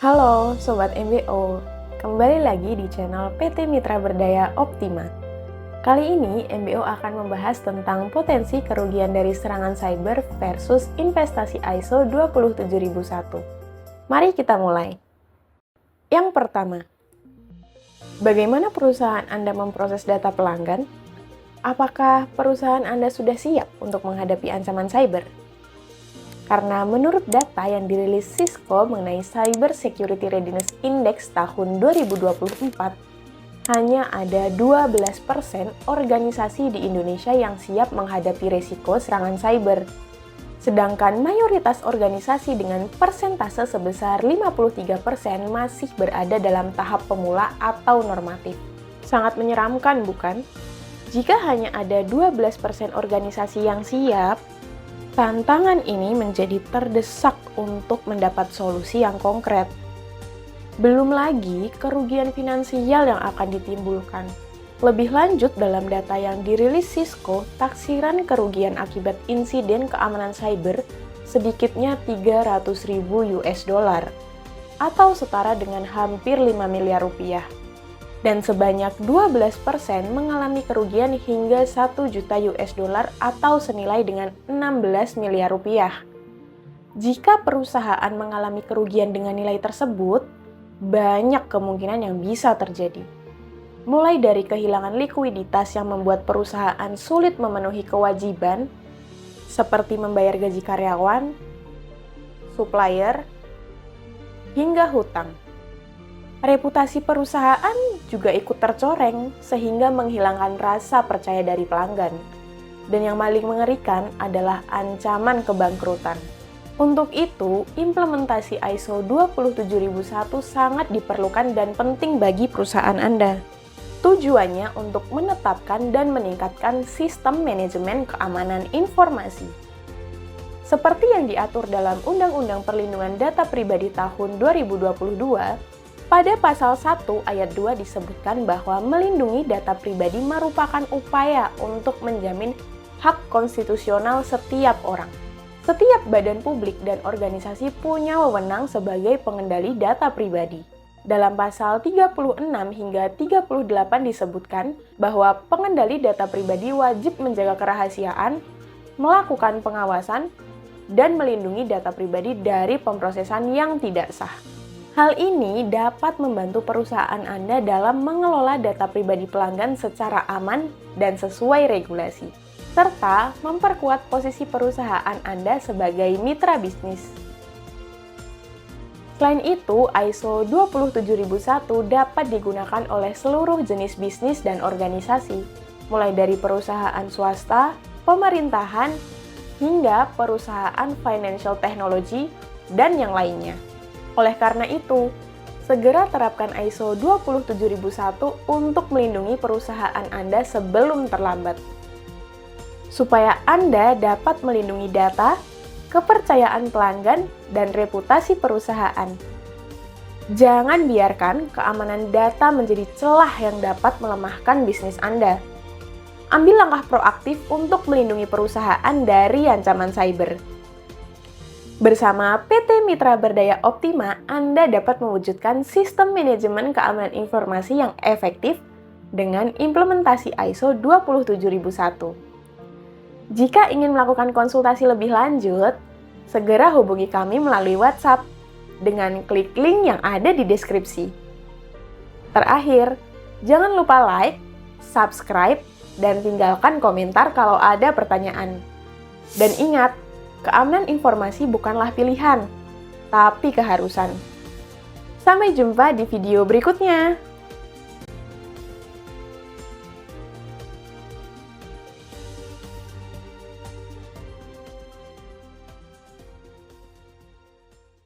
Halo Sobat MBO, kembali lagi di channel PT Mitra Berdaya Optima. Kali ini MBO akan membahas tentang potensi kerugian dari serangan cyber versus investasi ISO 27001. Mari kita mulai. Yang pertama, bagaimana perusahaan Anda memproses data pelanggan? Apakah perusahaan Anda sudah siap untuk menghadapi ancaman cyber? Karena menurut data yang dirilis Cisco mengenai Cyber Security Readiness Index tahun 2024, hanya ada 12% organisasi di Indonesia yang siap menghadapi resiko serangan cyber. Sedangkan mayoritas organisasi dengan persentase sebesar 53% masih berada dalam tahap pemula atau normatif. Sangat menyeramkan, bukan? Jika hanya ada 12% organisasi yang siap, tantangan ini menjadi terdesak untuk mendapat solusi yang konkret. Belum lagi kerugian finansial yang akan ditimbulkan. Lebih lanjut, dalam data yang dirilis Cisco, taksiran kerugian akibat insiden keamanan cyber sedikitnya 300.000 US dollar atau setara dengan hampir 5 miliar rupiah. Dan sebanyak 12% mengalami kerugian hingga 1 juta US dollar atau senilai dengan 16 miliar rupiah. Jika perusahaan mengalami kerugian dengan nilai tersebut, banyak kemungkinan yang bisa terjadi. Mulai dari kehilangan likuiditas yang membuat perusahaan sulit memenuhi kewajiban, seperti membayar gaji karyawan, supplier, hingga hutang. Reputasi perusahaan juga ikut tercoreng sehingga menghilangkan rasa percaya dari pelanggan. Dan yang paling mengerikan adalah ancaman kebangkrutan. Untuk itu, implementasi ISO 27001 sangat diperlukan dan penting bagi perusahaan Anda. Tujuannya untuk menetapkan dan meningkatkan sistem manajemen keamanan informasi. Seperti yang diatur dalam Undang-Undang Perlindungan Data Pribadi tahun 2022, pada pasal 1 ayat 2 disebutkan bahwa melindungi data pribadi merupakan upaya untuk menjamin hak konstitusional setiap orang. Setiap badan publik dan organisasi punya wewenang sebagai pengendali data pribadi. Dalam pasal 36 hingga 38 disebutkan bahwa pengendali data pribadi wajib menjaga kerahasiaan, melakukan pengawasan, dan melindungi data pribadi dari pemrosesan yang tidak sah. Hal ini dapat membantu perusahaan Anda dalam mengelola data pribadi pelanggan secara aman dan sesuai regulasi, serta memperkuat posisi perusahaan Anda sebagai mitra bisnis. Selain itu, ISO 27001 dapat digunakan oleh seluruh jenis bisnis dan organisasi, mulai dari perusahaan swasta, pemerintahan, hingga perusahaan financial technology, dan yang lainnya. Oleh karena itu, segera terapkan ISO 27001 untuk melindungi perusahaan Anda sebelum terlambat. Supaya Anda dapat melindungi data, kepercayaan pelanggan, dan reputasi perusahaan. Jangan biarkan keamanan data menjadi celah yang dapat melemahkan bisnis Anda. Ambil langkah proaktif untuk melindungi perusahaan dari ancaman cyber. Bersama PT Mitra Berdaya Optima, Anda dapat mewujudkan sistem manajemen keamanan informasi yang efektif dengan implementasi ISO 27001. Jika ingin melakukan konsultasi lebih lanjut, segera hubungi kami melalui WhatsApp dengan klik link yang ada di deskripsi. Terakhir, jangan lupa like, subscribe, dan tinggalkan komentar kalau ada pertanyaan. Dan ingat, keamanan informasi bukanlah pilihan, tapi keharusan. Sampai jumpa di video berikutnya.